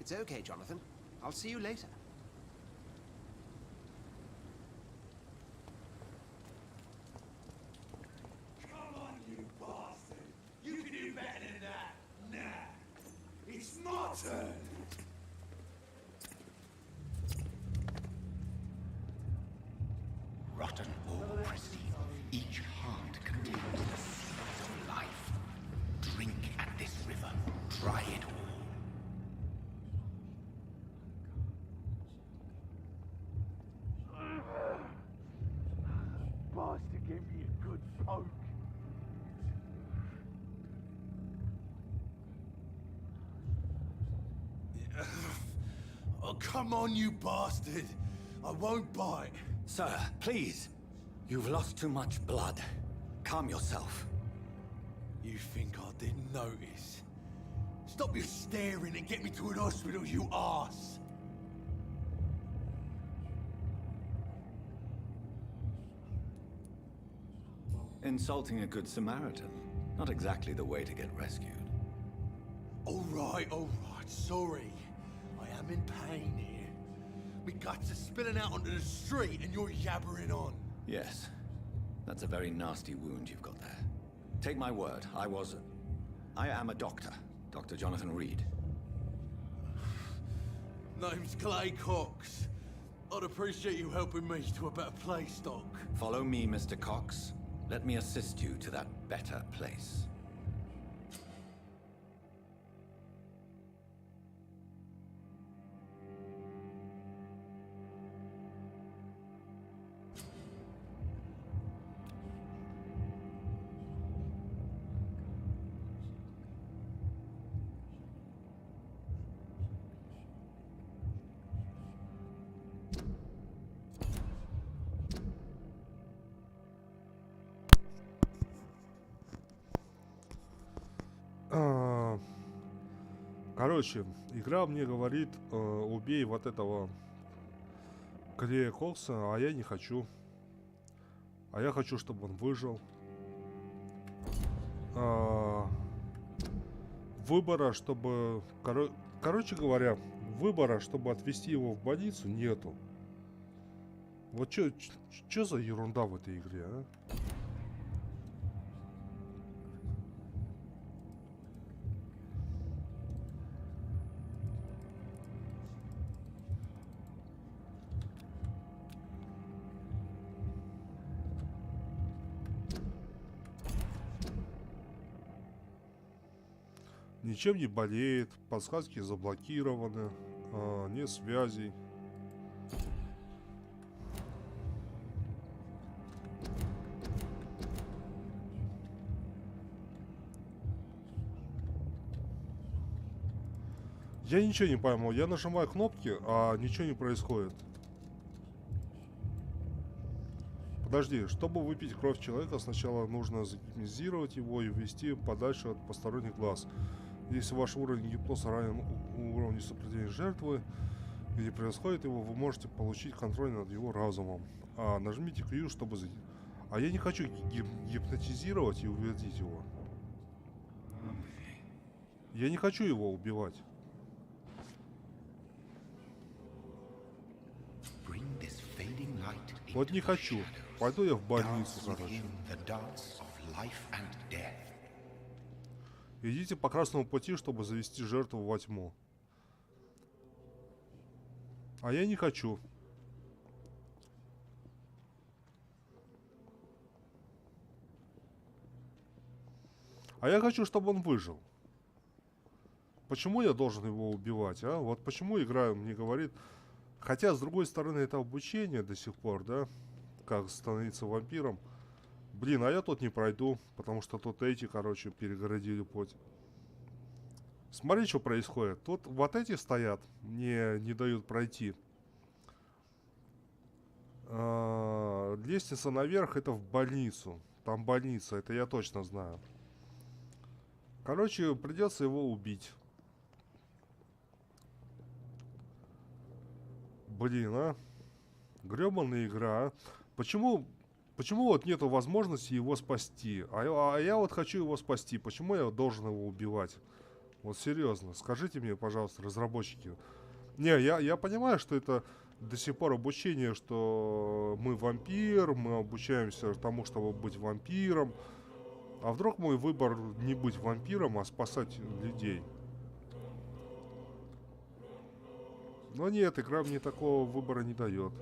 It's okay, Jonathan. I'll see you later. Come on, you bastard! You can do better than that! Nah! It's my turn! Rotten or pristine, each heart contains the seed of life. Drink at this river, try it all. Bastard gave me a good poke. Oh, come on, you bastard! I won't bite. Sir, please. You've lost too much blood. Calm yourself. You think I didn't notice? Stop your staring and get me to an hospital, you arse! Insulting a good Samaritan. Not exactly the way to get rescued. All right, sorry. I am in pain here. My guts are spilling out onto the street and you're yabbering on. Yes. That's a very nasty wound you've got there. Take my word, I am a doctor. Dr. Jonathan Reed. Name's Clay Cox. I'd appreciate you helping me to a better place, Doc. Follow me, Mr. Cox. Let me assist you to that better place. Короче, игра мне говорит, убей вот этого Клея Кокса, а я не хочу. А я хочу, чтобы он выжил. Выбора, чтобы... Короче говоря, выбора, чтобы отвезти его в больницу, нету. Вот что за ерунда в этой игре, а? Ничем не болеет, подсказки заблокированы, нет связей. Я ничего не пойму, я нажимаю кнопки, а ничего не происходит. Подожди, чтобы выпить кровь человека, сначала нужно загипнотизировать его и ввести подальше от посторонних глаз. Если ваш уровень гипноза равен уровню сопротивления жертвы или превосходит его, вы можете получить контроль над его разумом. Нажмите Q, чтобы... А я не хочу гипнотизировать и уводить его. Я не хочу его убивать. Вот не хочу. Пойду я в больницу, короче. Идите по красному пути, чтобы завести жертву во тьму. А я не хочу. А я хочу, чтобы он выжил. Почему я должен его убивать, а? Вот почему игра мне говорит... Хотя, с другой стороны, это обучение до сих пор, да? Как становиться вампиром. Блин, а я тут не пройду, потому что тут эти, короче, перегородили путь. Смотри, что происходит. Тут вот эти стоят, мне не дают пройти. Лестница наверх, это в больницу. Там больница, это я точно знаю. Короче, придется его убить. Блин, а? Гребаная игра, а? Почему вот нету возможности его спасти? А я вот хочу его спасти. Почему я должен его убивать? Вот серьезно, скажите мне, пожалуйста, разработчики. Не, я понимаю, что это до сих пор обучение, что мы вампир, мы обучаемся тому, чтобы быть вампиром. А вдруг мой выбор не быть вампиром, а спасать людей? Но нет, игра мне такого выбора не дает.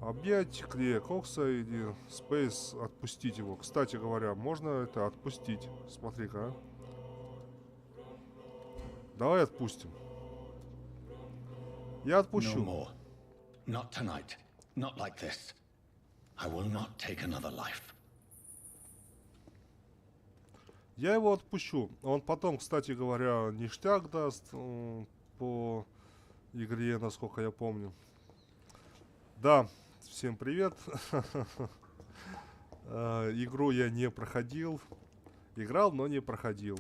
Объять клея Кокса или Спейс, отпустить его. Кстати говоря, можно это отпустить. Смотри-ка, а. Давай отпустим. Я No отпущу. more. Not tonight. Not like this. I will not take another life. Я его отпущу. Он потом, кстати говоря, ништяк даст по игре, насколько я помню. Да, всем привет. Игру я не проходил. Играл, но не проходил.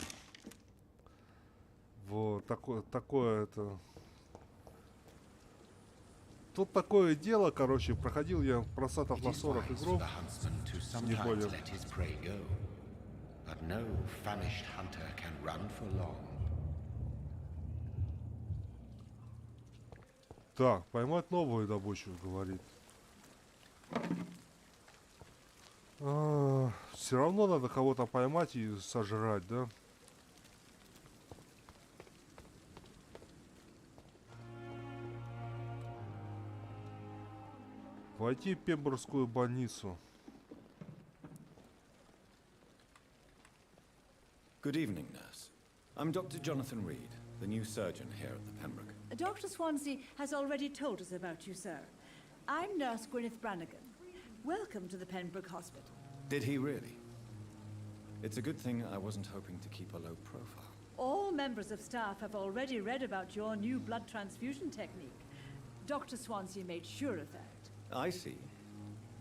Вот, такое это... Тут такое дело, короче, проходил я процентов на 40 игру. Не более. But no famished hunter can run for long. Так, поймать новую добычу, говорит. Все равно надо кого-то поймать и сожрать, да? Войти в Пембургскую больницу. Good evening, nurse. I'm Dr. Jonathan Reed, the new surgeon here at the Pembroke. Dr. Swansea has already told us about you, sir. I'm Nurse Gwyneth Brannigan. Welcome to the Pembroke Hospital. Did he really? It's a good thing I wasn't hoping to keep a low profile. All members of staff have already read about your new blood transfusion technique. Dr. Swansea made sure of that. I see.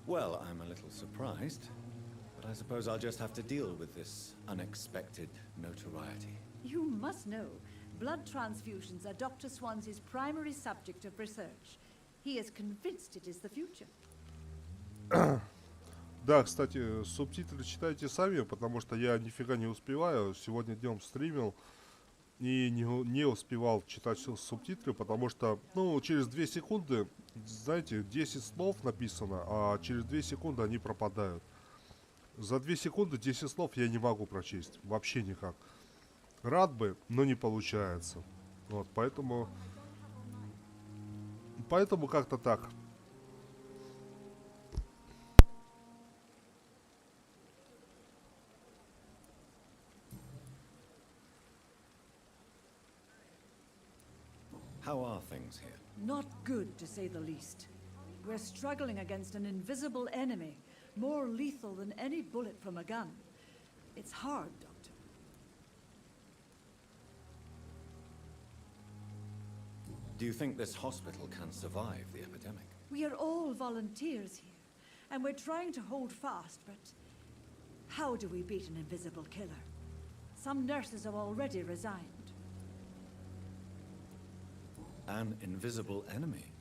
Well, I'm a little surprised, but I suppose I'll just have to deal with this unexpected notoriety. You must know, blood transfusions are Dr. Swansea's primary subject of research. He is convinced it is the future. Да, кстати, субтитры читайте сами, потому что я нифига не успеваю. Сегодня днем стримил и не успевал читать субтитры, потому что, ну, через 2 секунды, знаете, 10 слов написано, а через 2 секунды они пропадают. За 2 секунды 10 слов я не могу прочесть. Вообще никак. Рад бы, но не получается. Вот, поэтому как-то так. How are things here? Not good, to say the least. We're struggling against an invisible enemy, more lethal than any bullet from a gun. It's hard, Doctor. Do you think this hospital can survive the epidemic? We are all volunteers here, and we're trying to hold fast, but how do we beat an invisible killer? Some nurses have already resigned. An invisible enemy?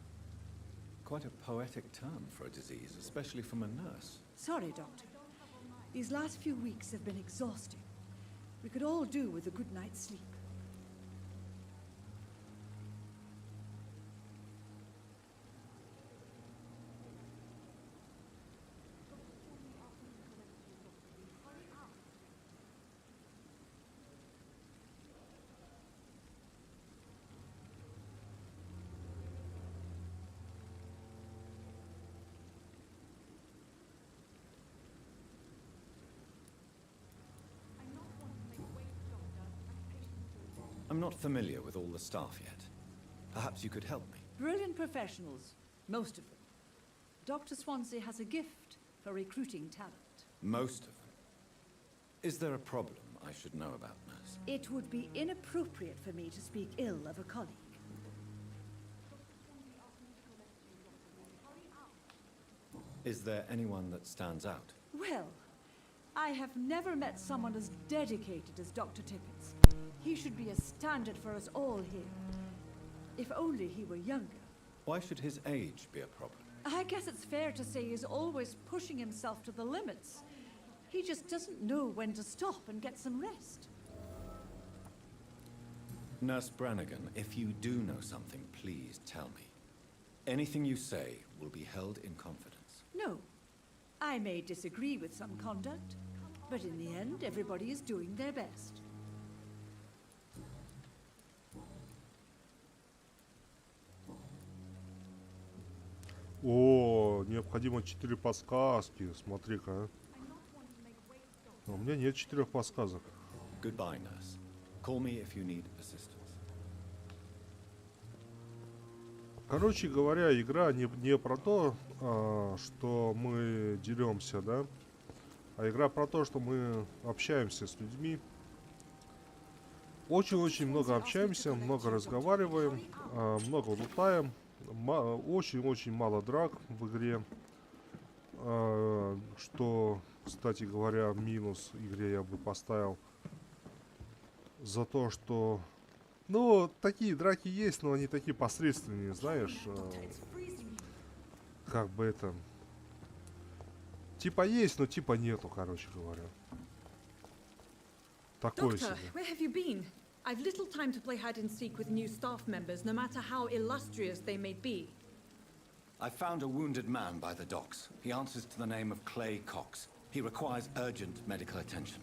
Quite a poetic term for a disease, especially from a nurse. Sorry, Doctor. These last few weeks have been exhausting. We could all do with a good night's sleep. I'm not familiar with all the staff yet. Perhaps you could help me. Brilliant professionals, most of them. Dr. Swansea has a gift for recruiting talent. Most of them. Is there a problem I should know about, nurse? It would be inappropriate for me to speak ill of a colleague. Is there anyone that stands out? Well, I have never met someone as dedicated as Dr. Tippett. He should be a standard for us all here. If only he were younger. Why should his age be a problem? I guess it's fair to say he's always pushing himself to the limits. He just doesn't know when to stop and get some rest. Nurse Brannigan, if you do know something, please tell me. Anything you say will be held in confidence. No. I may disagree with some conduct, but in the end, everybody is doing their best. О, необходимо 4 подсказки. Смотри-ка. А. У меня нет 4 подсказок. Goodbye, nurse. Call me if you need assistance. Короче говоря, игра не про то, что мы деремся, да, а игра про то, что мы общаемся с людьми. Очень-очень много общаемся, много разговариваем, много лутаем. Очень-очень мало драк в игре. Что, кстати говоря, минус игре я бы поставил. За то, что... Ну, такие драки есть, но они такие посредственные, знаешь. Как бы это... Типа есть, но типа нету, короче говоря. Такое себе. Where have you been? I've little time to play hide and seek with new staff members, no matter how illustrious they may be. I found a wounded man by the docks. He answers to the name of Clay Cox. He requires urgent medical attention.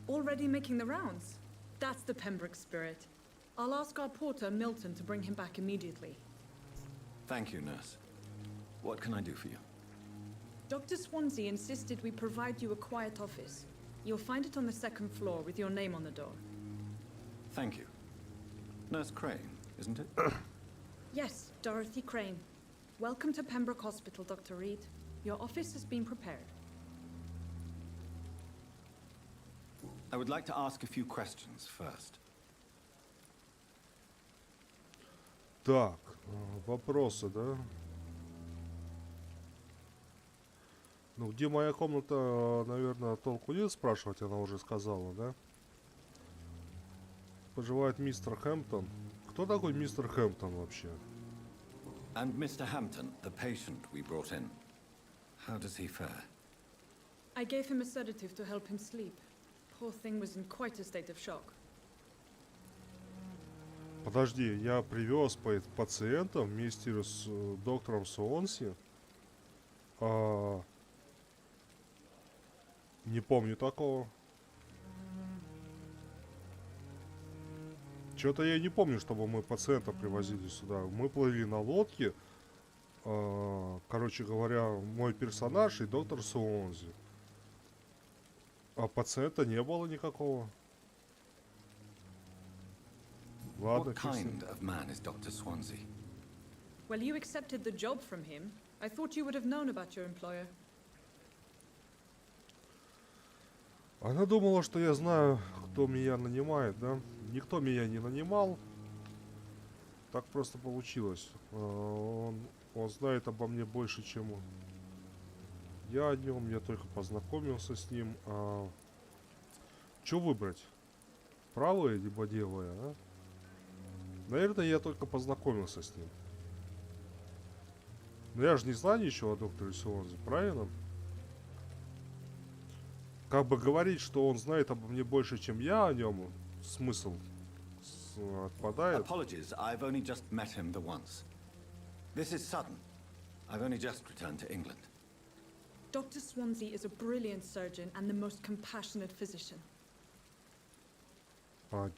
Already making the rounds? That's the Pembroke spirit. I'll ask our porter, Milton, to bring him back immediately. Thank you, nurse. What can I do for you? Dr. Swansea insisted we provide you a quiet office. You'll find it on the second floor with your name on the door. Thank you. Nurse Crane, isn't it? Yes, Dorothy Crane. Welcome to Pembroke Hospital, Dr. Reed. Your office has been prepared. I would like to ask a few questions first. Так, вопросы, да? Ну, где моя комната, наверное, толку нет спрашивать, она уже сказала, да? Поживает мистер Хэмптон. Кто такой мистер Хэмптон вообще? And Mr. Hampton, the patient we brought in. How does he fare? I gave him a sedative to help him sleep. Poor thing was in quite a state of shock. Подожди, я привез пациента вместе с доктором Суонси. Не помню такого. Что-то я не помню, чтобы мы пациента привозили сюда. Мы плыли на лодке. Короче говоря, мой персонаж и доктор Суонси. А пациента не было никакого. Ладно, What kind of man is Dr. Swansea? Well, you accepted the job from him. I thought you would have known about your employer. Она думала, что я знаю, кто меня нанимает, да? Никто меня не нанимал. Так просто получилось. Он знает обо мне больше, чем я о нем. Я только познакомился с ним. Что выбрать? Правое либо левое, а? Наверное, я только познакомился с ним. Но я же не знаю ничего о докторе Суонси, правильно? Как бы говорить, что он знает обо мне больше, чем я о нем, смысл отпадает. Apologies, I've only just met him the once. This is sudden. I've only just returned to England. Dr. Swansea is a brilliant surgeon and the most compassionate physician.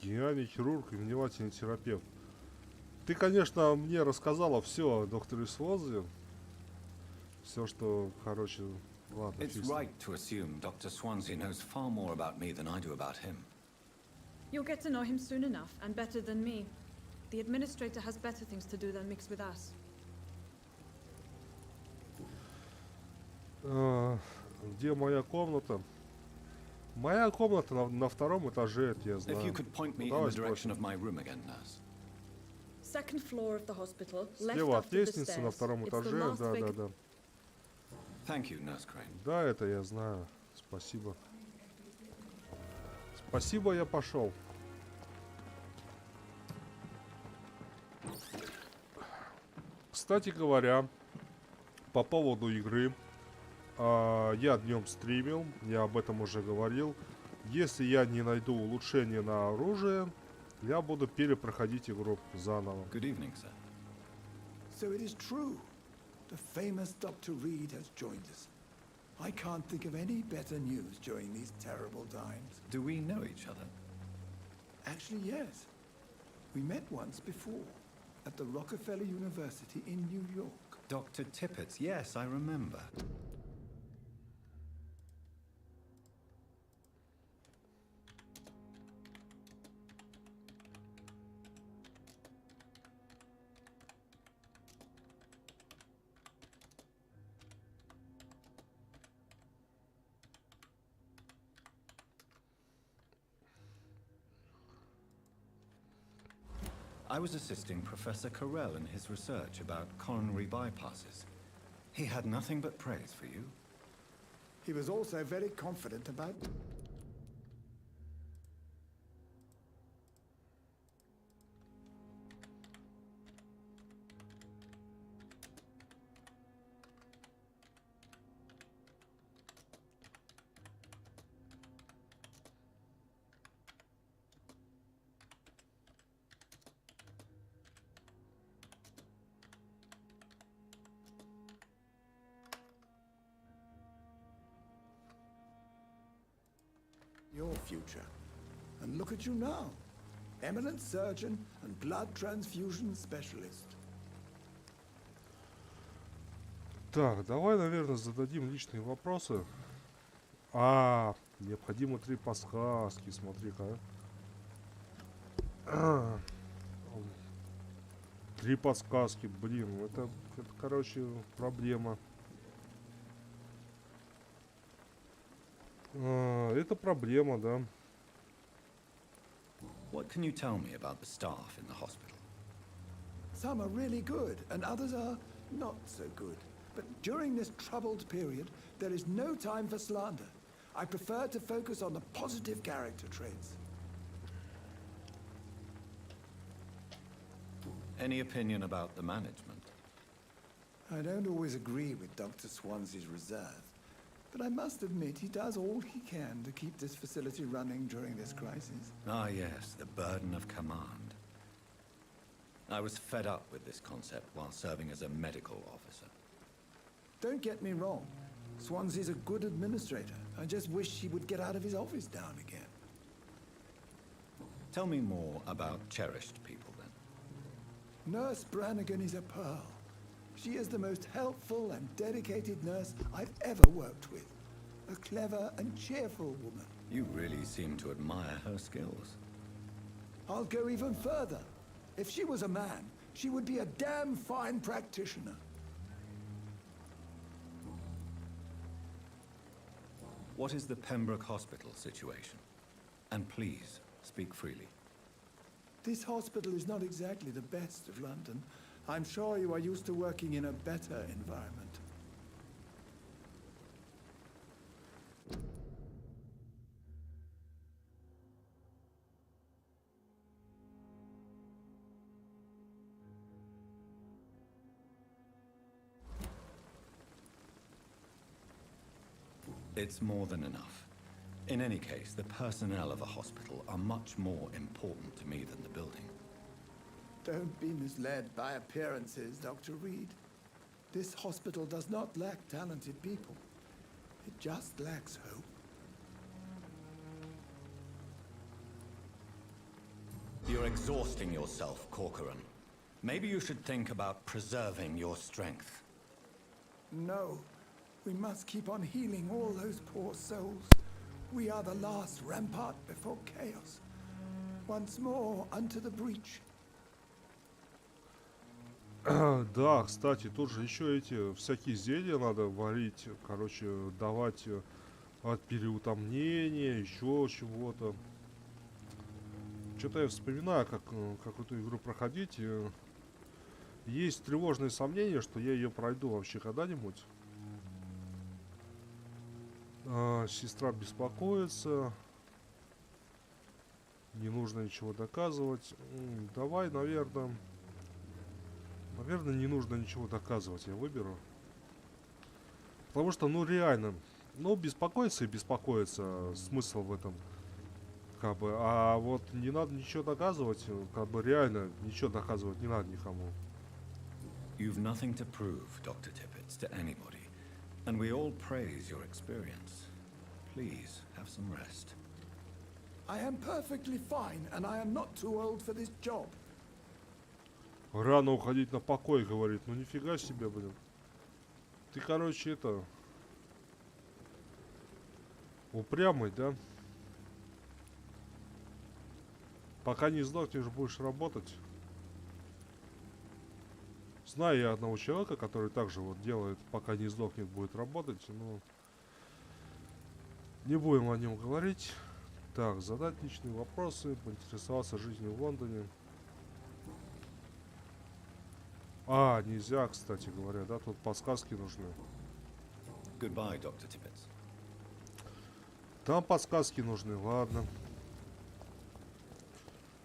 Гениальный хирург и внимательный терапевт. Ты, конечно, мне рассказала все о докторе Суонси. Все, что, короче, ладно. It's right to assume Dr. Swansea knows far more about me than I do about him. You'll get to know him soon enough, and better than me. The administrator has better things to do than mix with us. Где моя комната? Моя комната на втором этаже, это я знаю. If you could point me in the direction of my room again, nurse. Second floor of the hospital, left Слева от after the лестницы на stairs. втором It's the этаже, last да, big- да. Thank you, Nurse Crane. Да, это я знаю. Спасибо. Спасибо, я пошел. Кстати говоря, по поводу игры, я днем стримил, я об этом уже говорил. Если я не найду улучшение на оружие, Я буду перепроходить игру заново. Good evening, sir. So it is true. The famous Dr. Reed has joined us. I can't think of any better news during these terrible times. Do we know each other? Actually, yes. We met once before, at the Rockefeller University in New York. Dr. Tippett, yes, I remember. I was assisting Professor Carell in his research about coronary bypasses. He had nothing but praise for you. He was also very confident about... your future. And look at you now. Eminent surgeon and blood transfusion specialist. Так, давай, наверное, зададим личные вопросы. Необходимо 3 подсказки, смотри-ка. 3 подсказки, блин, это, короче, проблема. Это проблема, да. What can you tell me about the staff in the hospital? Some are really good, and others are not so good. But during this troubled period, there is no time for slander. I prefer to focus on the positive character traits. Any opinion about the management? I don't always agree with Dr. Swansea's reserve, but I must admit he does all he can to keep this facility running during this crisis. Ah, yes, the burden of command. I was fed up with this concept while serving as a medical officer. Don't get me wrong. Swansea's a good administrator. I just wish he would get out of his office down again. Tell me more about cherished people, then. Nurse Brannigan is a pearl. She is the most helpful and dedicated nurse I've ever worked with. A clever and cheerful woman. You really seem to admire her skills. I'll go even further. If she was a man, she would be a damn fine practitioner. What is the Pembroke Hospital situation? And please, speak freely. This hospital is not exactly the best of London. I'm sure you are used to working in a better environment. It's more than enough. In any case, the personnel of a hospital are much more important to me than the building. Don't be misled by appearances, Dr. Reed. This hospital does not lack talented people. It just lacks hope. You're exhausting yourself, Corcoran. Maybe you should think about preserving your strength. No, we must keep on healing all those poor souls. We are the last rampart before chaos. Once more unto the breach. Да, кстати, тут же еще эти всякие зелья надо варить, короче, давать от переутомнения, еще чего-то. Что-то я вспоминаю, как эту игру проходить. Есть тревожные сомнения, что я ее пройду вообще когда-нибудь. Сестра беспокоится. Не нужно ничего доказывать. Давай, наверное, не нужно ничего доказывать. Я выберу. Потому что, ну, реально. Ну, беспокоиться и беспокоиться. Смысл в этом. Как бы, а вот не надо ничего доказывать, как бы реально ничего доказывать не надо никому. You've nothing to prove, Dr. Tippett, to anybody, and we all praise your experience. Please, have some rest. I am perfectly fine, and I am not too old for this job. Рано уходить на покой, говорит. Ну нифига себе, блин. Ты, короче, это... упрямый, да? Пока не сдохнешь, будешь работать. Знаю я одного человека, который также вот делает, пока не сдохнет, будет работать, но... Не будем о нем говорить. Так, задать личные вопросы, поинтересоваться жизнью в Лондоне. А, нельзя, кстати говоря, да, тут подсказки нужны. Goodbye, Dr. Tippett. Там подсказки нужны, ладно.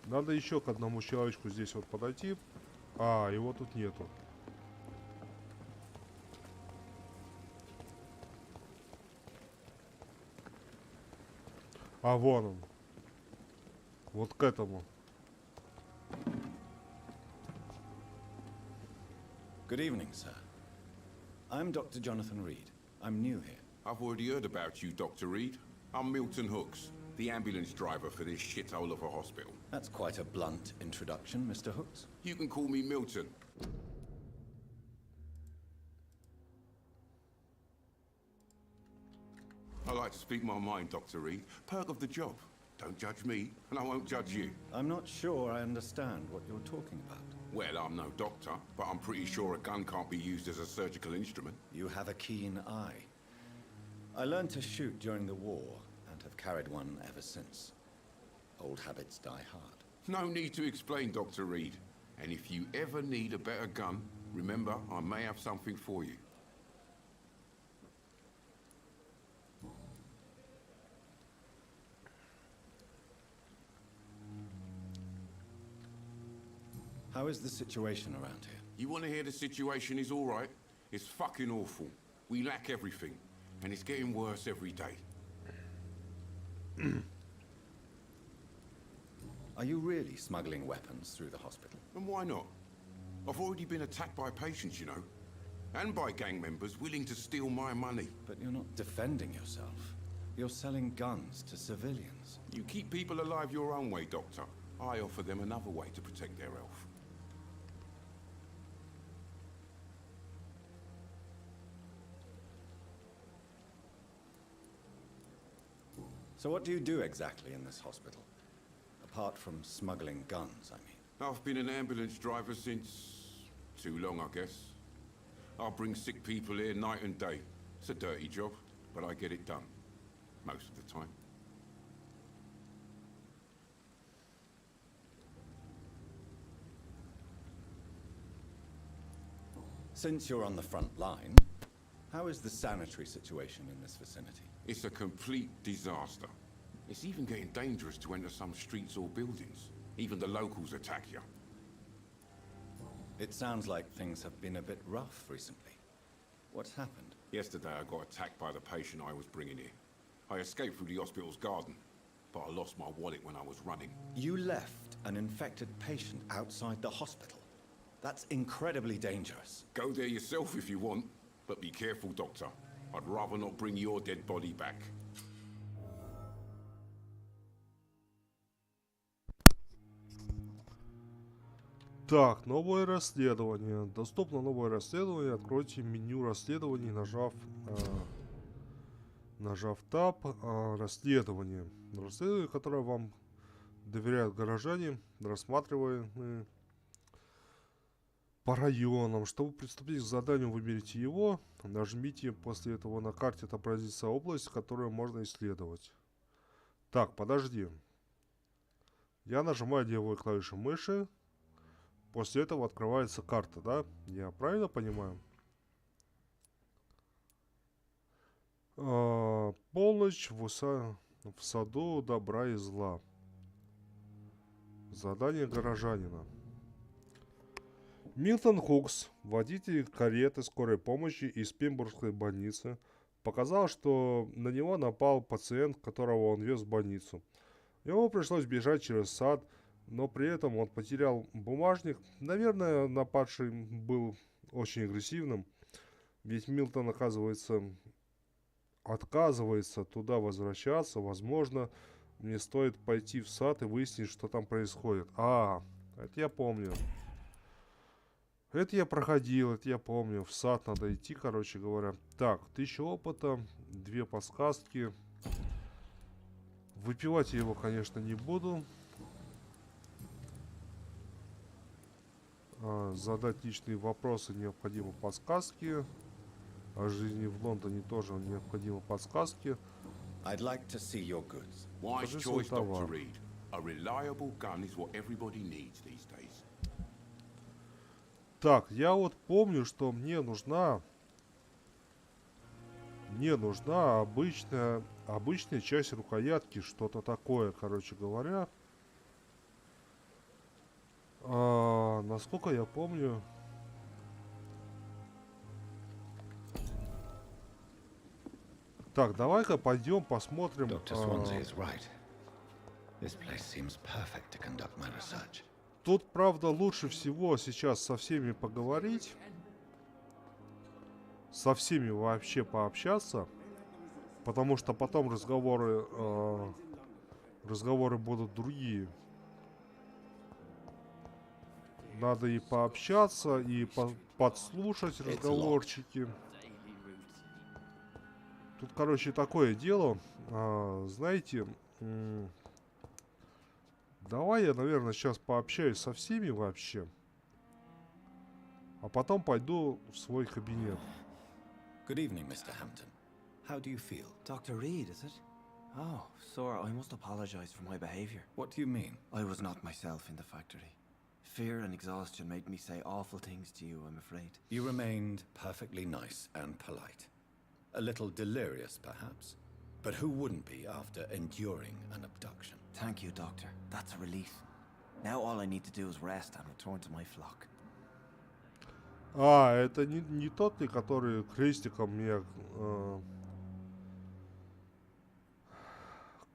Надо еще к одному человечку здесь вот подойти. А, его тут нету. А, вон он. Вот к этому. Good evening, sir. I'm Dr. Jonathan Reed. I'm new here. I've already heard about you, Dr. Reed. I'm Milton Hooks, the ambulance driver for this shithole of a hospital. That's quite a blunt introduction, Mr. Hooks. You can call me Milton. I like to speak my mind, Dr. Reed. Perk of the job. Don't judge me, and I won't judge you. I'm not sure I understand what you're talking about. Well, I'm no doctor, but I'm pretty sure a gun can't be used as a surgical instrument. You have a keen eye. I learned to shoot during the war and have carried one ever since. Old habits die hard. No need to explain, Dr. Reed. And if you ever need a better gun, remember, I may have something for you. How is the situation around here? You want to hear the situation is all right? It's fucking awful. We lack everything, and it's getting worse every day. Are you really smuggling weapons through the hospital? And why not? I've already been attacked by patients, you know, and by gang members willing to steal my money. But you're not defending yourself. You're selling guns to civilians. You keep people alive your own way, Doctor. I offer them another way to protect their health. So what do you do exactly in this hospital? Apart from smuggling guns, I mean. I've been an ambulance driver since... too long, I guess. I bring sick people here night and day. It's a dirty job, but I get it done. Most of the time. Since you're on the front line, how is the sanitary situation in this vicinity? It's a complete disaster. It's even getting dangerous to enter some streets or buildings. Even the locals attack you. It sounds like things have been a bit rough recently. What's happened? Yesterday I got attacked by the patient I was bringing here. I escaped through the hospital's garden, but I lost my wallet when I was running. You left an infected patient outside the hospital? That's incredibly dangerous. Go there yourself if you want, but be careful, Doctor. I'd rather not bring your dead body back. Так, новое расследование. Доступно новое расследование. Откройте меню расследований, нажав Tab. Расследование. Расследование, которое вам доверяют горожане, рассматриваемые по районам. Чтобы приступить к заданию, выберите его. Нажмите после этого на карте отобразится область, которую можно исследовать. Так, подожди. Я нажимаю левую клавишу мыши. После этого открывается карта, да? Я правильно понимаю? Полночь в саду добра и зла. Задание горожанина. Милтон Хукс, водитель кареты скорой помощи из Пембургской больницы, показал, что на него напал пациент, которого он вез в больницу. Ему пришлось бежать через сад, но при этом он потерял бумажник. Наверное, нападший был очень агрессивным, ведь Милтон, оказывается, отказывается туда возвращаться. Возможно, мне стоит пойти в сад и выяснить, что там происходит. Это я помню. Это я проходил, это я помню. В сад надо идти, короче говоря. Так, 1000 опыта, 2 подсказки. Выпивать я его, конечно, не буду. Задать личные вопросы необходимы подсказки. О жизни в Лондоне тоже необходимы подсказки. I'd like to see your goods. Wise Покажи свой choice, Dr. товар. Reed. A reliable gun is what everybody needs these days. Так, я вот помню, что мне нужна обычная часть рукоятки, что-то такое, короче говоря. Насколько я помню... Так, давай-ка пойдем посмотрим. Dr. Swansea is right. This place seems perfect to conduct my research. Тут, правда, лучше всего сейчас со всеми поговорить. Со всеми вообще пообщаться. Потому что потом разговоры будут другие. Надо и пообщаться, и подслушать разговорчики. Тут, короче, такое дело. Знаете... Давай я, наверное, сейчас пообщаюсь со всеми вообще. А потом пойду в свой кабинет. Good evening, Mr. Hampton. How do you feel? Dr. Reed, is it? Oh, sir, I must apologize for my behavior. What do you mean? I was not myself in the factory. Fear and exhaustion made me say awful things to you, I'm afraid. You remained perfectly nice and polite. A little delirious, perhaps. But who wouldn't be after enduring an abduction? Thank you, Doctor. That's a relief. Now all I need to do is rest and return to my flock. Это не тот ли, который крестиком меня...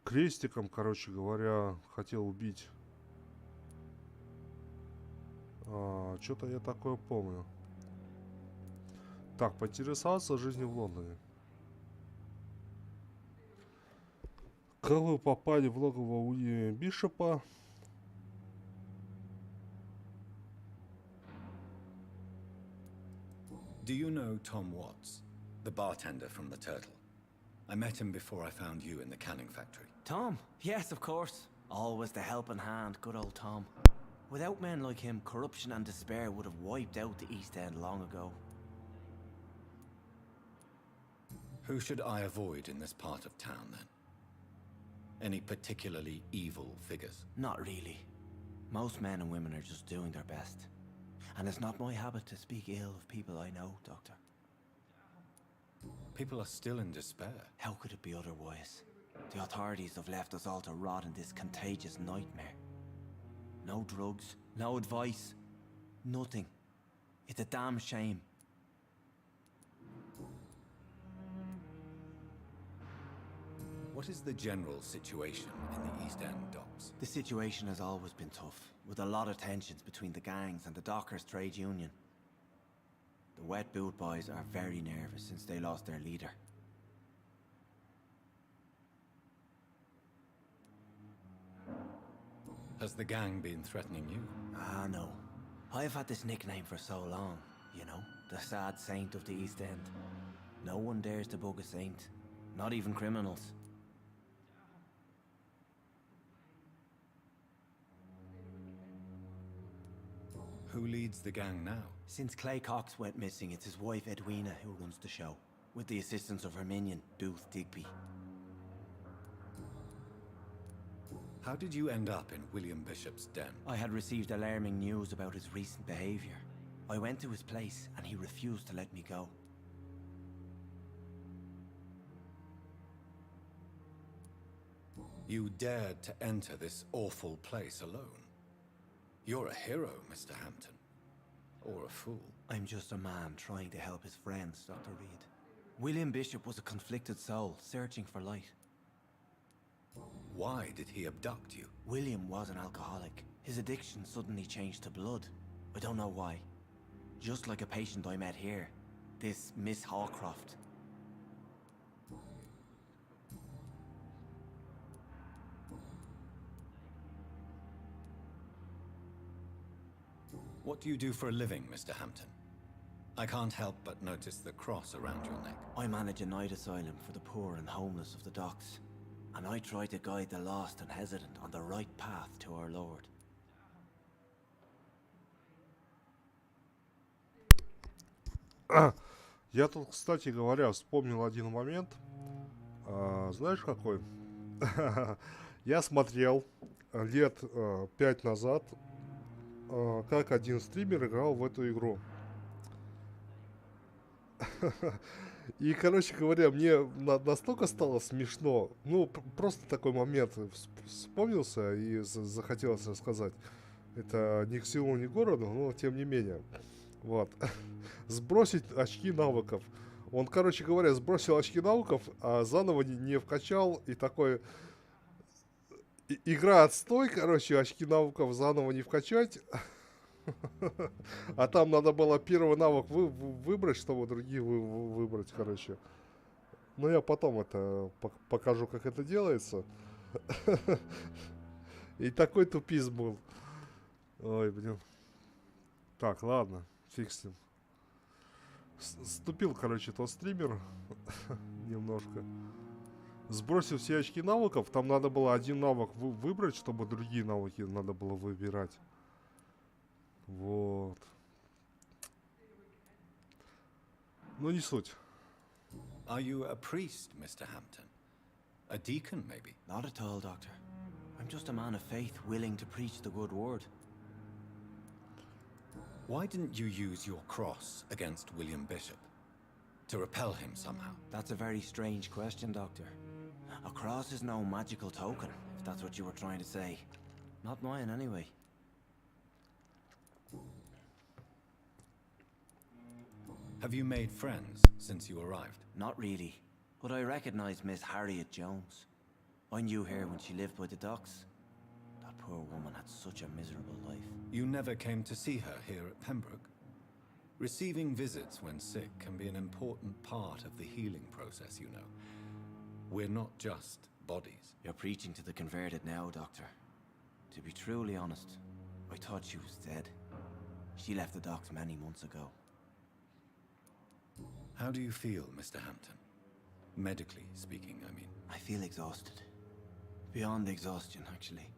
крестиком, короче говоря, хотел убить. Что-то я такое помню. Так, поинтересоваться жизнью в Лондоне. Как вы попали в логово Уильяма Бишопа? Do you know Tom Watts, the bartender from the Turtle? I met him before I found you in the canning factory. Tom? Yes, of course. Always the helping hand, good old Tom. Without men like him, corruption and despair would have wiped out the East End long ago. Who should I avoid in this part of town, then? Any particularly evil figures? Not really. Most men and women are just doing their best. And it's not my habit to speak ill of people I know, Doctor. People are still in despair. How could it be otherwise? The authorities have left us all to rot in this contagious nightmare. No drugs, no advice, nothing. It's a damn shame. What is the general situation in the East End docks? The situation has always been tough, with a lot of tensions between the gangs and the dockers' trade union. The wet boot boys are very nervous since they lost their leader. Has the gang been threatening you? Ah, no. I've had this nickname for so long, you know, the sad saint of the East End. No one dares to bug a saint, not even criminals. Who leads the gang now? Since Clay Cox went missing, it's his wife Edwina who runs the show, with the assistance of her minion, Booth Digby. How did you end up in William Bishop's den? I had received alarming news about his recent behavior. I went to his place and he refused to let me go. You dared to enter this awful place alone. You're a hero, Mr. Hampton. Or a fool. I'm just a man trying to help his friends, Dr. Reed. William Bishop was a conflicted soul, searching for light. Why did he abduct you? William was an alcoholic. His addiction suddenly changed to blood. I don't know why. Just like a patient I met here. This Miss Hawcroft. What do you do for a living, Mr. Hampton? I can't help but notice the cross around your neck. I manage a night asylum for the poor and homeless of the docks. And I try to guide the lost and hesitant on the right path to our Lord. Я тут, кстати говоря, вспомнил один момент. Знаешь какой? Я смотрел лет 5 назад, как один стример играл в эту игру. И, короче говоря, мне настолько стало смешно. Ну, просто такой момент вспомнился и захотелось рассказать. Это ни к селу, ни к городу, но тем не менее. Вот. Сбросить очки навыков. Он, короче говоря, сбросил очки навыков, а заново не вкачал. И такой... Игра отстой, короче, очки навыков заново не вкачать. А там надо было первый навык выбрать, чтобы другие выбрать, короче. Ну, я потом это покажу, как это делается. И такой тупиз был. Ой, блин. Так, ладно, фиг с ним. Ступил, короче, тот стример. Немножко. Сбросил все очки навыков. Там надо было один навык выбрать, чтобы другие навыки надо было выбирать. Вот. Ну, не суть. Are you a priest, Mr. Hampton? A deacon, maybe? Not at all, Doctor. I'm just a man of faith willing to preach the good word. Why didn't you use your cross against William Bishop? To repel him somehow? That's a very strange question, Doctor. A cross is no magical token, if that's what you were trying to say. Not mine, anyway. Have you made friends since you arrived? Not really, but I recognize Miss Harriet Jones. I knew her when she lived by the docks. That poor woman had such a miserable life. You never came to see her here at Pembroke? Receiving visits when sick can be an important part of the healing process, you know. We're not just bodies. You're preaching to the converted now, Doctor. To be truly honest, I thought she was dead. She left the docks many months ago. How do you feel, Mr. Hampton? Medically speaking, I mean. I feel exhausted. Beyond exhaustion, actually.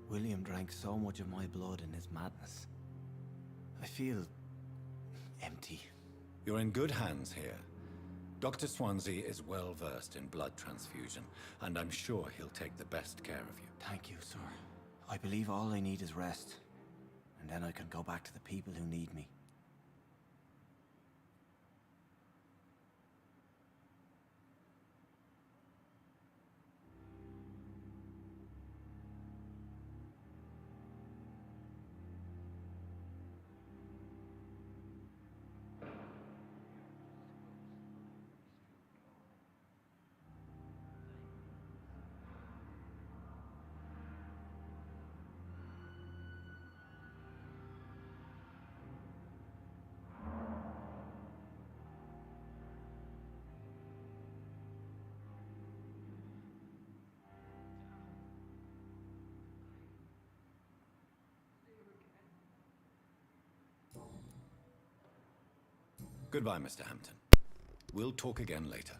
William drank so much of my blood in his madness. I feel... empty. You're in good hands here. Dr. Swansea is well versed in blood transfusion, and I'm sure he'll take the best care of you. Thank you, sir. I believe all I need is rest. And then I can go back to the people who need me. Goodbye, Mr. Hampton. We'll talk again later.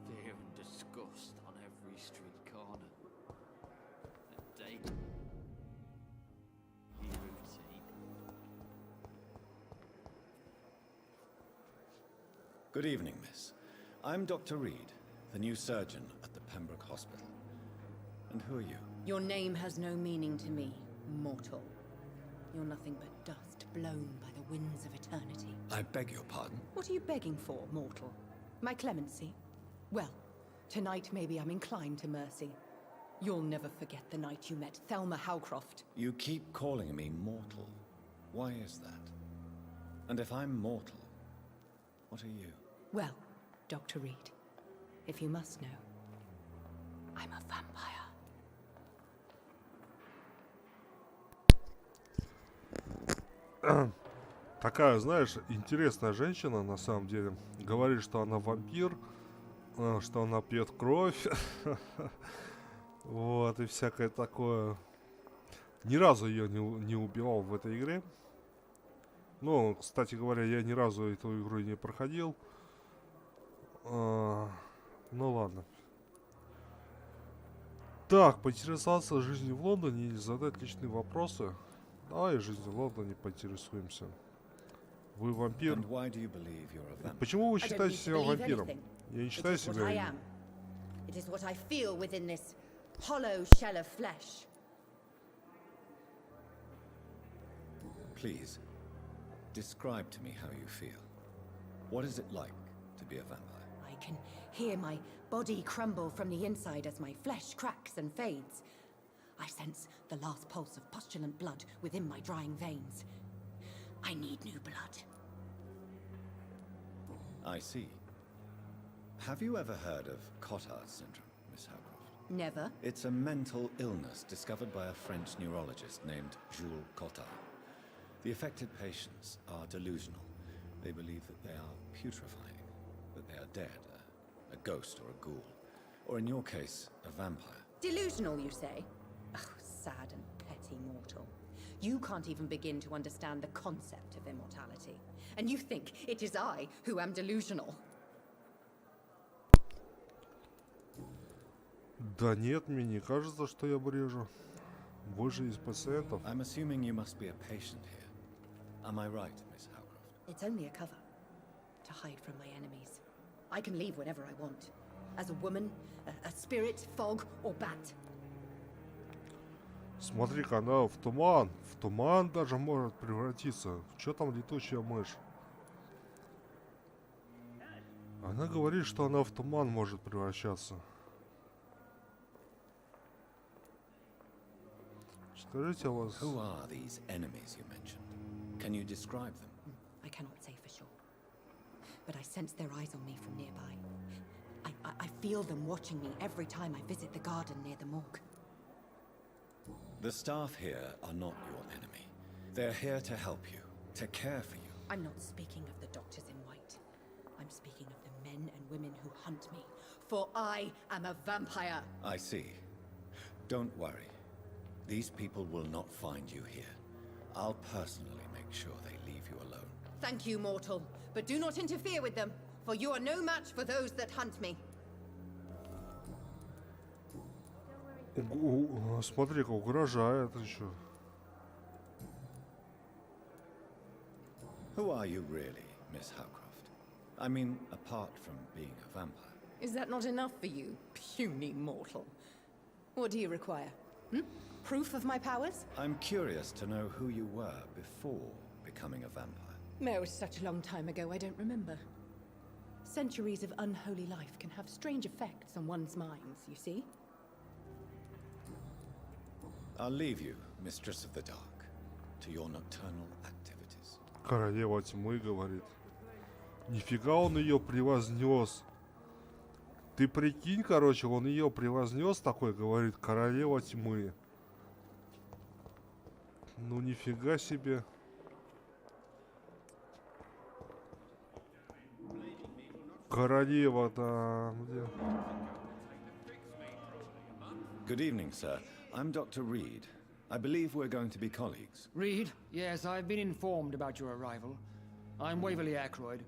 Fear and disgust on every street corner. The date. The routine. Good evening, miss. I'm Dr. Reed, the new surgeon at the Pembroke Hospital. And who are you? Your name has no meaning to me, mortal. You're nothing but dust blown by the winds of eternity. I beg your pardon? What are you begging for, mortal? My clemency? Well, tonight maybe I'm inclined to mercy. You'll never forget the night you met Thelma Howcroft. You keep calling me mortal. Why is that? And if I'm mortal, what are you? Well, Dr. Reed, if you must know, I'm a vampire. Такая, знаешь, интересная женщина, на самом деле. Говорит, что она вампир, что она пьет кровь. Вот, и всякое такое. Ни разу ее не убивал в этой игре. Ну, кстати говоря, я ни разу эту игру не проходил. Ну ладно. Так, поинтересоваться жизнью в Лондоне или задать личные вопросы. Давай жизнью в Лондоне поинтересуемся. Вы вампир. Почему вы считаете себя вампиром? Я не считаю себя. It is what I feel within this hollow shell of flesh. Please, describe to me how you feel. What is it like to be a vampire? I can hear my body crumble from the inside as my flesh cracks and fades. I sense the last pulse of pustulant blood within my drying veins. I need new blood. I see. Have you ever heard of Cotard syndrome, Miss Howcroft? Never. It's a mental illness discovered by a French neurologist named Jules Cotard. The affected patients are delusional. They believe that they are putrefying, that they are dead, a ghost or a ghoul, or in your case, a vampire. Delusional, you say? Oh, sad and petty mortal. You can't even begin to understand the concept of immortality. And you think it is I who am delusional. Да нет, мне не кажется, что я брежу. Вы же из пациентов. I'm assuming you must be a patient here. Am I right, Miss Howcroft? It's only a cover. To hide from my enemies. I can leave whenever I want. As a woman, a spirit, fog, or bat. Смотри-ка, она в туман даже может превратиться. Что там летучая мышь? Она говорит, что она в туман может превращаться. Скажите, у вас... Who are these enemies you mentioned? Can you describe them? I cannot say for sure. But I sense their eyes on me from nearby. I feel them watching me every time I visit the garden near the morgue. The staff here are not your enemy. They're here to help you, to care for you. I'm not speaking of the doctors in white. I'm speaking of the men and women who hunt me. For I am a vampire. I see. Don't worry. These people will not find you here. I'll personally make sure they leave you alone. Thank you, mortal. But do not interfere with them, for you are no match for those that hunt me. Смотри-ка, угрожает еще. Who are you really, Miss Howcroft? I mean, apart from being a vampire. Is that not enough for you, puny mortal? What do you require? Proof of my powers? I'm curious to know who you were before becoming a vampire. It was such a long time ago, I don't remember. Centuries of unholy life can have strange effects on one's minds, you see? I'll leave you, Mistress of the Dark, to your nocturnal activities. Королева тьмы, говорит. Нифига он ее превознес. Ты прикинь, короче, он ее превознес такой, говорит, королева тьмы. Ну нифига себе. Королева-то где? Good evening, sir. I'm Dr. Reed. I believe we're going to be colleagues. Reed? Yes, I've been informed about your arrival. I'm Waverly Ackroyd.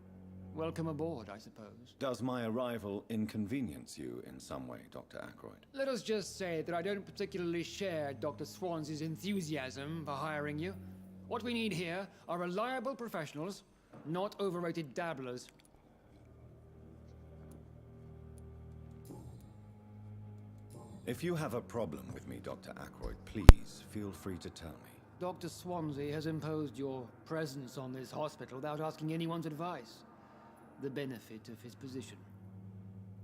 Welcome aboard, I suppose. Does my arrival inconvenience you in some way, Dr. Ackroyd? Let us just say that I don't particularly share Dr. Swans's enthusiasm for hiring you. What we need here are reliable professionals, not overrated dabblers. If you have a problem with me, Dr. Ackroyd, please feel free to tell me. Dr. Swansea has imposed your presence on this hospital without asking anyone's advice. The benefit of his position.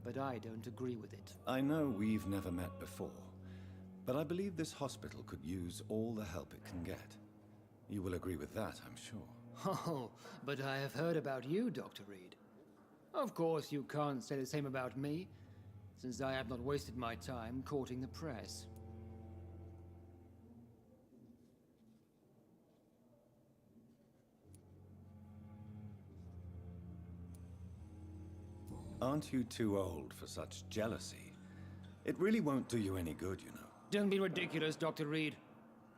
But I don't agree with it. I know we've never met before, But I believe this hospital could use all the help it can get. You will agree with that, I'm sure. Oh, but I have heard about you, Dr. Reed. Of course, you can't say the same about me, since I have not wasted my time courting the press. Aren't you too old for such jealousy? It really won't do you any good, you know. Don't be ridiculous, Dr. Reed.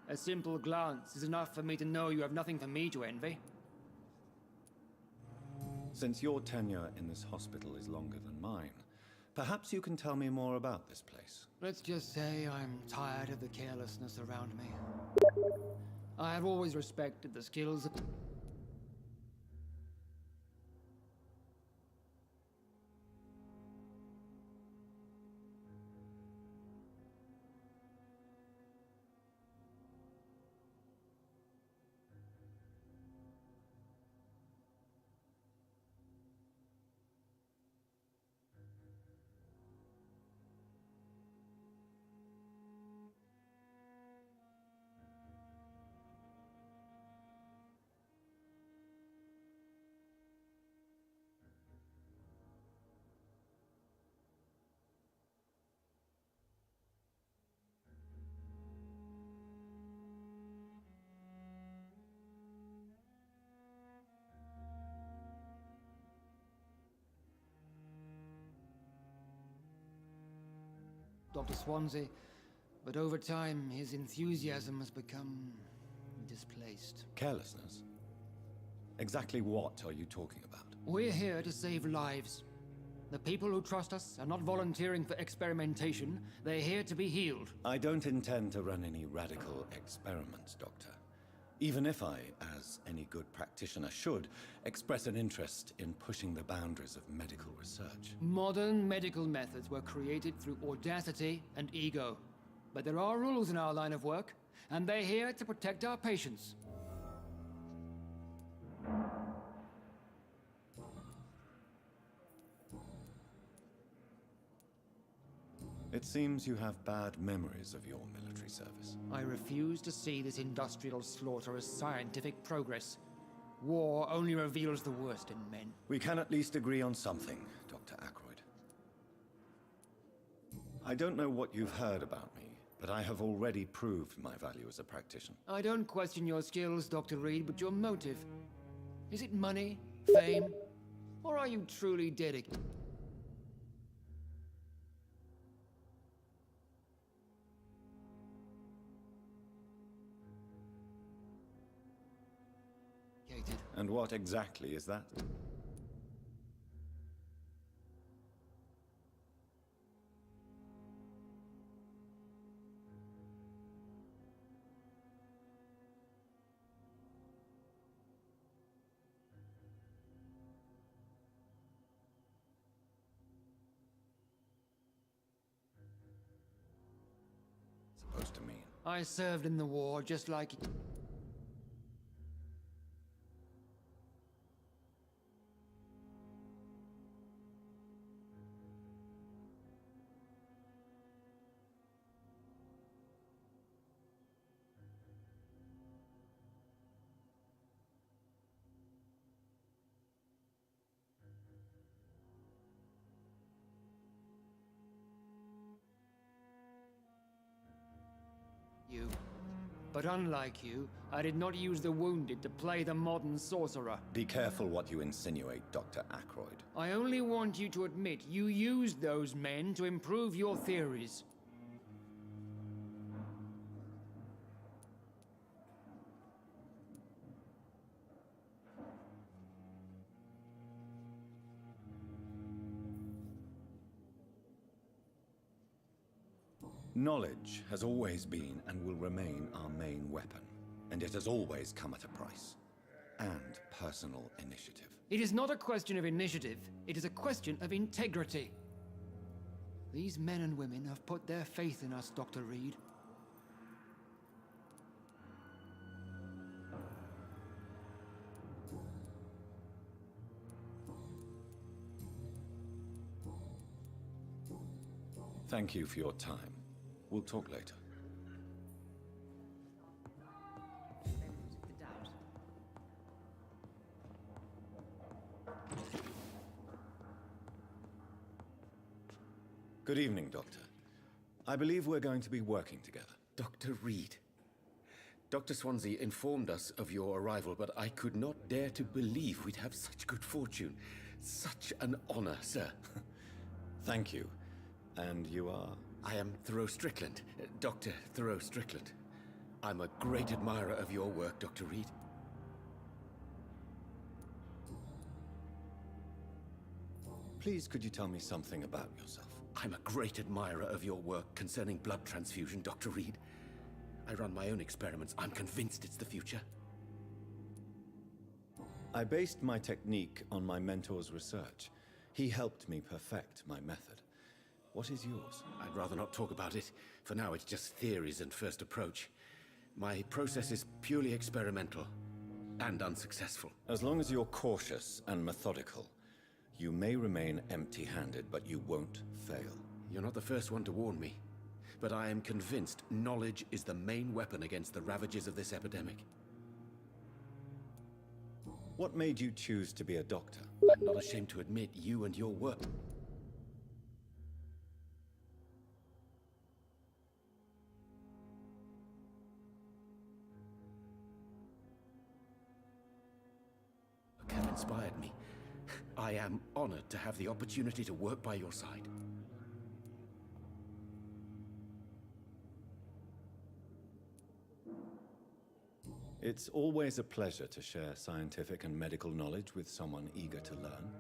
A simple glance is enough for me to know you have nothing for me to envy. Since your tenure in this hospital is longer than mine, perhaps you can tell me more about this place. Let's just say I'm tired of the carelessness around me. I have always respected the skills of... Dr. Swansea, but over time his enthusiasm has become displaced. Carelessness? Exactly what are you talking about? We're here to save lives. The people who trust us are not volunteering for experimentation, they're here to be healed. I don't intend to run any radical experiments, Doctor. Even if I, as any good practitioner should, express an interest in pushing the boundaries of medical research. Modern medical methods were created through audacity and ego. But there are rules in our line of work, and they're here to protect our patients. It seems you have bad memories of your military service. I refuse to see this industrial slaughter as scientific progress. War only reveals the worst in men. We can at least agree on something, Dr. Ackroyd. I don't know what you've heard about me, but I have already proved my value as a practitioner. I don't question your skills, Dr. Reed, but your motive. Is it money, fame, or are you truly dedicated? And what exactly is that? Supposed to mean? I served in the war just like... you. But unlike you, I did not use the wounded to play the modern sorcerer. Be careful what you insinuate, Dr. Ackroyd. I only want you to admit you used those men to improve your theories. Knowledge has always been and will remain our main weapon, and it has always come at a price. And personal initiative. It is not a question of initiative, it is a question of integrity. These men and women have put their faith in us, Dr. Reed. Thank you for your time. We'll talk later. Good evening, Doctor. I believe we're going to be working together. Dr. Reed. Dr. Swansea informed us of your arrival, but I could not dare to believe we'd have such good fortune. Such an honor, sir. Thank you. And you are? I am Thoreau Strickland, Dr. Thoreau Strickland. I'm a great admirer of your work, Dr. Reed. Please, could you tell me something about yourself? I'm a great admirer of your work concerning blood transfusion, Dr. Reed. I run my own experiments. I'm convinced it's the future. I based my technique on my mentor's research. He helped me perfect my method. What is yours? I'd rather not talk about it. For now, it's just theories and first approach. My process is purely experimental and unsuccessful. As long as you're cautious and methodical, you may remain empty-handed, but you won't fail. You're not the first one to warn me. But I am convinced knowledge is the main weapon against the ravages of this epidemic. What made you choose to be a doctor? I'm not ashamed to admit you and your work. Have inspired me. I am honored to have the opportunity to work by your side. It's always a pleasure to share scientific and medical knowledge with someone eager to learn.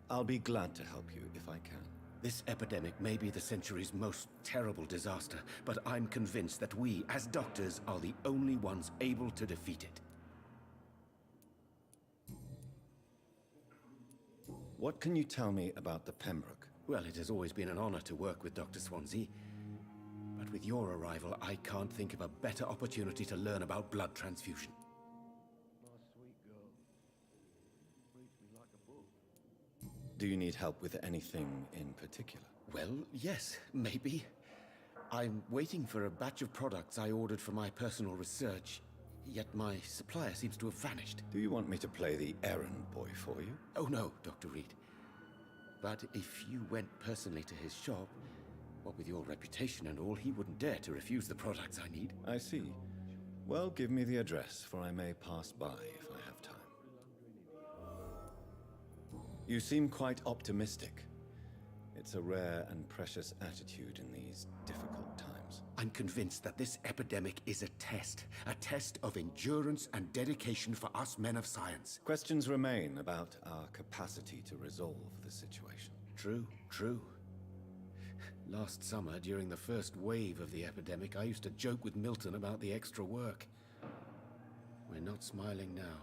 I'll be glad to help you if I can. This epidemic may be the century's most terrible disaster, but I'm convinced that we, as doctors, are the only ones able to defeat it. What can you tell me about the Pembroke? Well, it has always been an honor to work with Dr. Swansea. But with your arrival, I can't think of a better opportunity to learn about blood transfusion. Do you need help with anything in particular? Well, yes, maybe. I'm waiting for a batch of products I ordered for my personal research, yet my supplier seems to have vanished. Do you want me to play the errand boy for you? Oh no, Dr. Reed. But if you went personally to his shop, what with your reputation and all, he wouldn't dare to refuse the products I need. I see. Well, give me the address, for I may pass by if I have time. You seem quite optimistic. It's a rare and precious attitude in these difficult times. I'm convinced that this epidemic is a test of endurance and dedication for us men of science. Questions remain about our capacity to resolve the situation. True, true. Last summer, during the first wave of the epidemic, I used to joke with Milton about the extra work. We're not smiling now.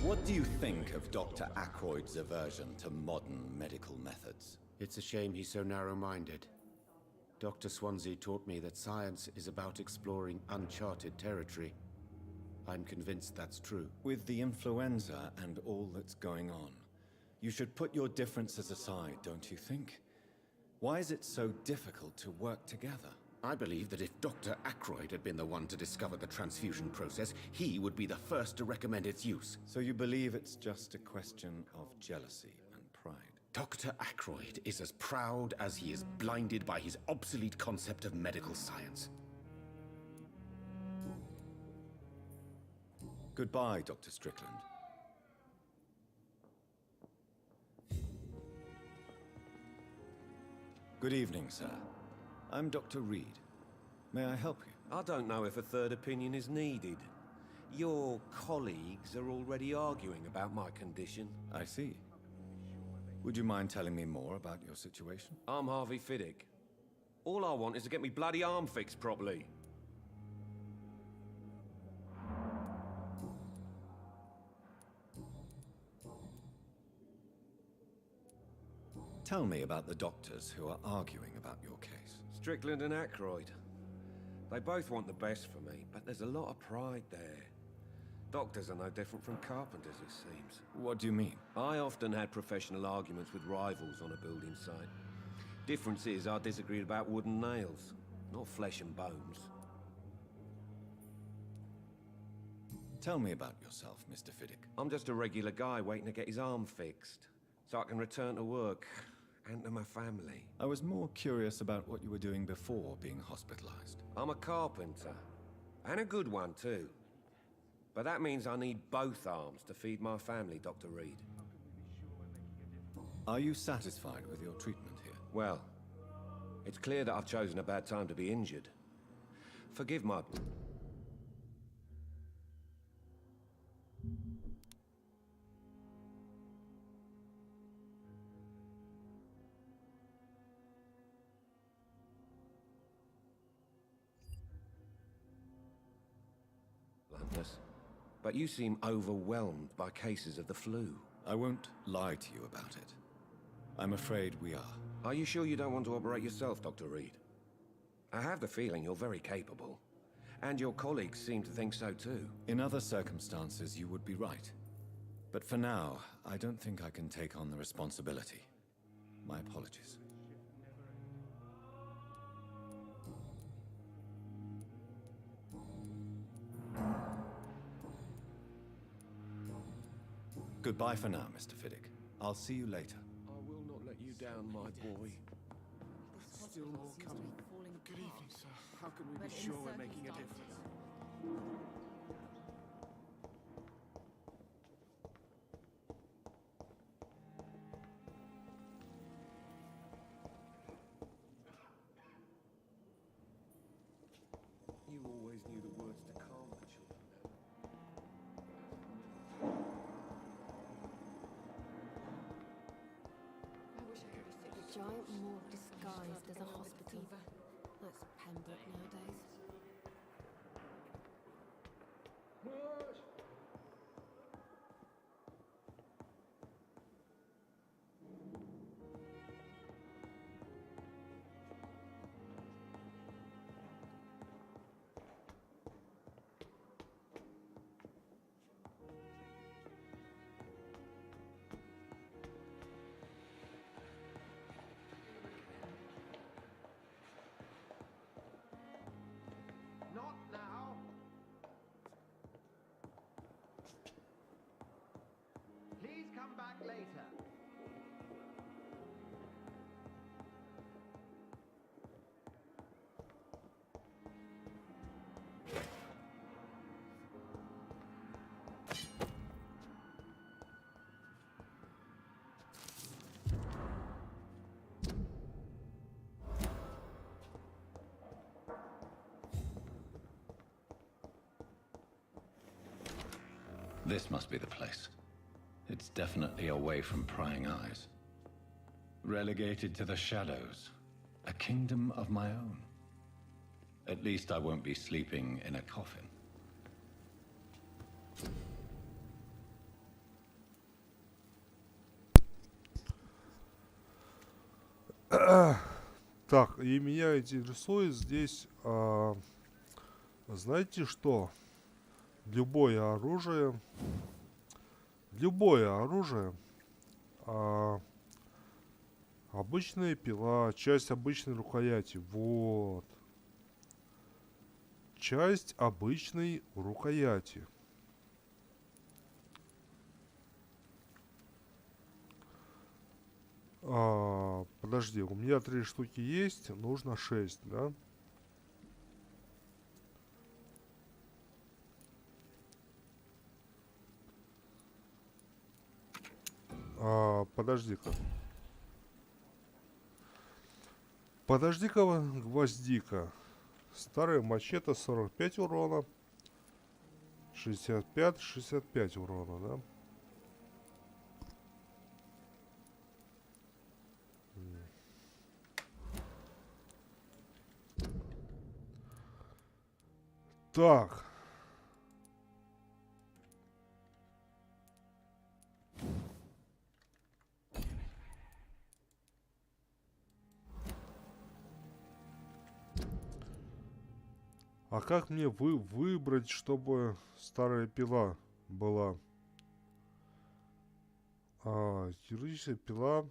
What do you think of Dr. Ackroyd's aversion to modern medical methods? It's a shame he's so narrow-minded. Dr. Swansea taught me that science is about exploring uncharted territory. I'm convinced that's true. With the influenza and all that's going on, you should put your differences aside, don't you think? Why is it so difficult to work together? I believe that if Dr. Ackroyd had been the one to discover the transfusion process, he would be the first to recommend its use. So you believe it's just a question of jealousy and pride? Dr. Ackroyd is as proud as he is blinded by his obsolete concept of medical science. Goodbye, Dr. Strickland. Good evening, sir. I'm Dr. Reed. May I help you? I don't know if a third opinion is needed. Your colleagues are already arguing about my condition. I see. Would you mind telling me more about your situation? I'm Harvey Fiddick. All I want is to get me bloody arm fixed properly. Tell me about the doctors who are arguing about your case. Strickland and Ackroyd. They both want the best for me, but there's a lot of pride there. Doctors are no different from carpenters, it seems. What do you mean? I often had professional arguments with rivals on a building site. Difference is I disagreed about wood and nails, not flesh and bones. Tell me about yourself, Mr. Fiddick. I'm just a regular guy waiting to get his arm fixed, so I can return to work and to my family. I was more curious about what you were doing before being hospitalized. I'm a carpenter, and a good one too. But that means I need both arms to feed my family, Dr. Reed. Are you satisfied with your treatment here? Well, it's clear that I've chosen a bad time to be injured. Forgive my... bluntness, but you seem overwhelmed by cases of the flu. I won't lie to you about it. I'm afraid we are. Are you sure you don't want to operate yourself, Dr. Reed? I have the feeling you're very capable. And your colleagues seem to think so too. In other circumstances, you would be right. But for now, I don't think I can take on the responsibility. My apologies. Goodbye for now, Mr. Fiddick. I'll see you later. I will not let you down, my boy. Still more coming. Good evening, sir. How can we be sure we're making a difference? You always knew the words to calm the children. A giant morgue disguised as a hospital. That's Pembroke nowadays. Not now. Please come back later. This must be the place. It's definitely away from prying eyes. Relegated to the shadows. A kingdom of my own. At least I won't be sleeping in a coffin. Так, и меня интересует здесь, знаете что? Любое оружие, обычная пила, часть обычной рукояти, вот. Часть обычной рукояти. Подожди, у меня 3 штуки есть, нужно 6, да? Подожди-ка. Подожди-ка, гвоздика. Старая мачете 45 урона. 65 урона, да? Так. А как мне выбрать, чтобы старая пила была? Хирургическая пила.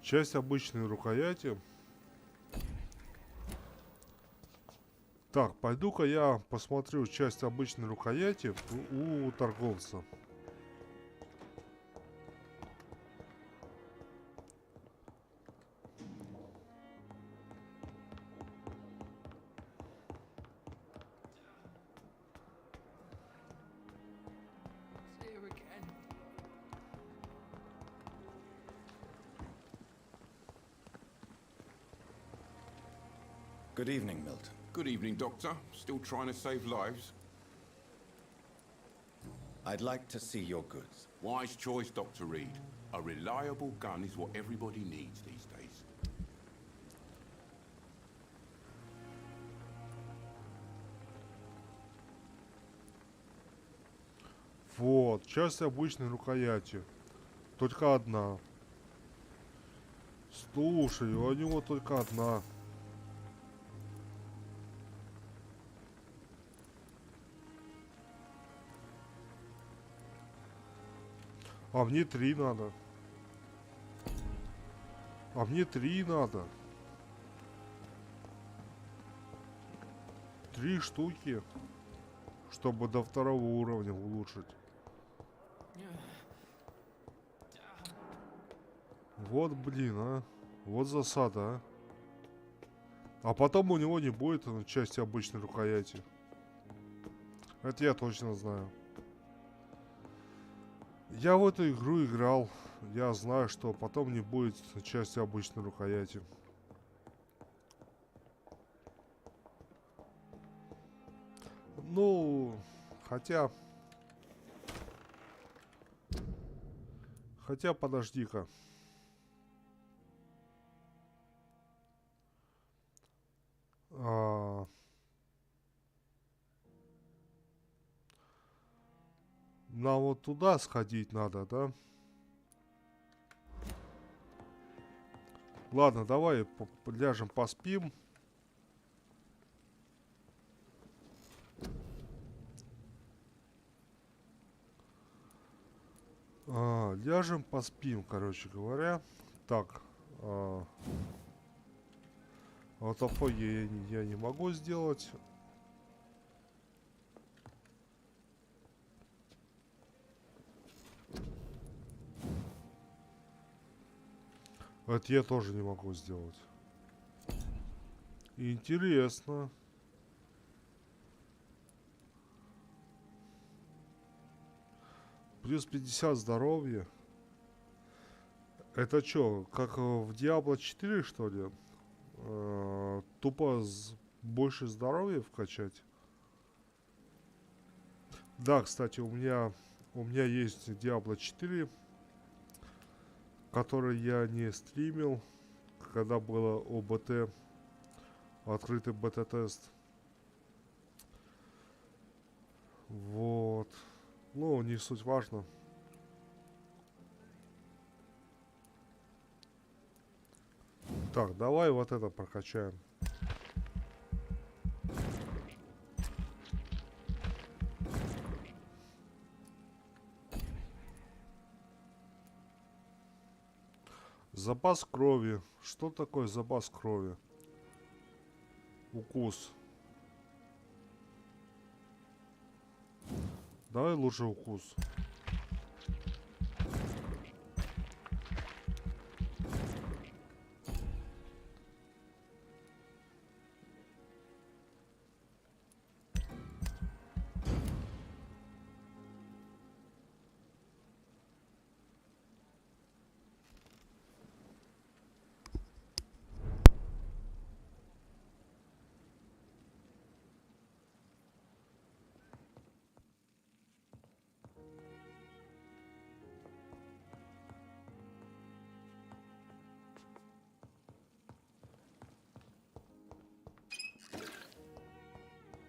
Часть обычной рукояти. Так, пойду-ка я посмотрю часть обычной рукояти у торговца. Good evening, Milton. Good evening, Doctor. Still trying to save lives? I'd like to see your goods. Wise choice, Dr. Reed. A reliable gun is what everybody needs these days. Вот, часть обычной рукояти. Только одна. Слушай, у него только одна. А мне 3 надо. А мне 3 надо. 3 штуки. Чтобы до 2-го уровня улучшить. Вот, блин, а. Вот засада, а. А потом у него не будет части обычной рукояти. Это я точно знаю. Я в эту игру играл. Я знаю, что потом не будет части обычной рукояти. Ну, хотя подожди-ка. Нам вот туда сходить надо, да? Ладно, давай ляжем, поспим. Ляжем, поспим, короче говоря. Так. Вот АФОЕ я не могу сделать. Это я тоже не могу сделать. Интересно. Плюс 50 здоровья. Это что, как в Diablo 4, что ли? Тупо больше здоровья вкачать? Да, кстати, у меня есть Diablo 4, который я не стримил, когда было ОБТ, открытый бета-тест. Вот. Ну, не суть важно. Так, давай вот это прокачаем. Запас крови. Что такое запас крови? Укус. Давай лучше укус.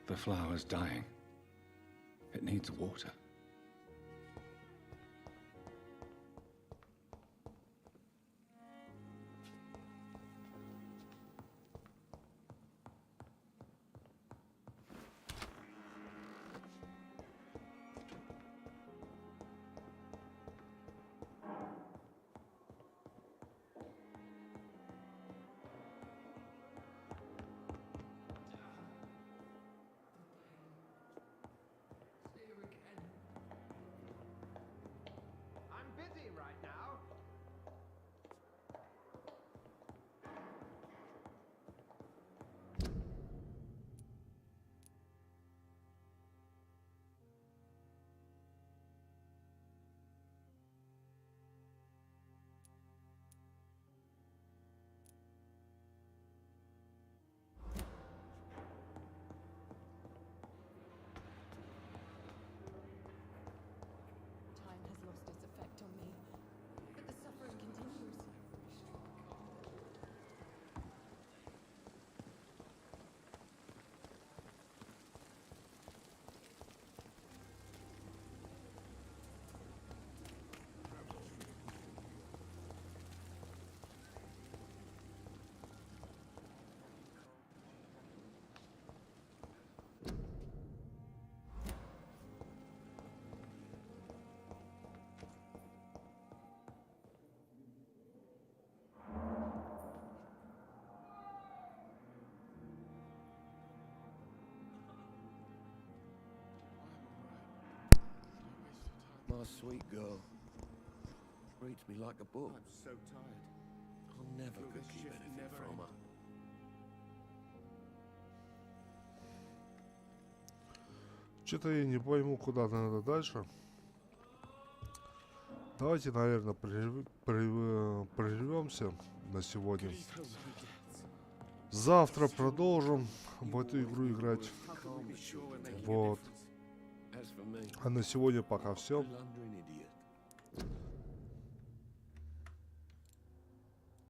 The flower's dying. It needs water. My sweet girl. Reads me like a book. I'm so tired. I never could keep anything from her. Что-то я не пойму, куда надо дальше. Давайте, наверное, прервемся на сегодня. Завтра продолжим в эту игру играть. Вот. А на сегодня пока все.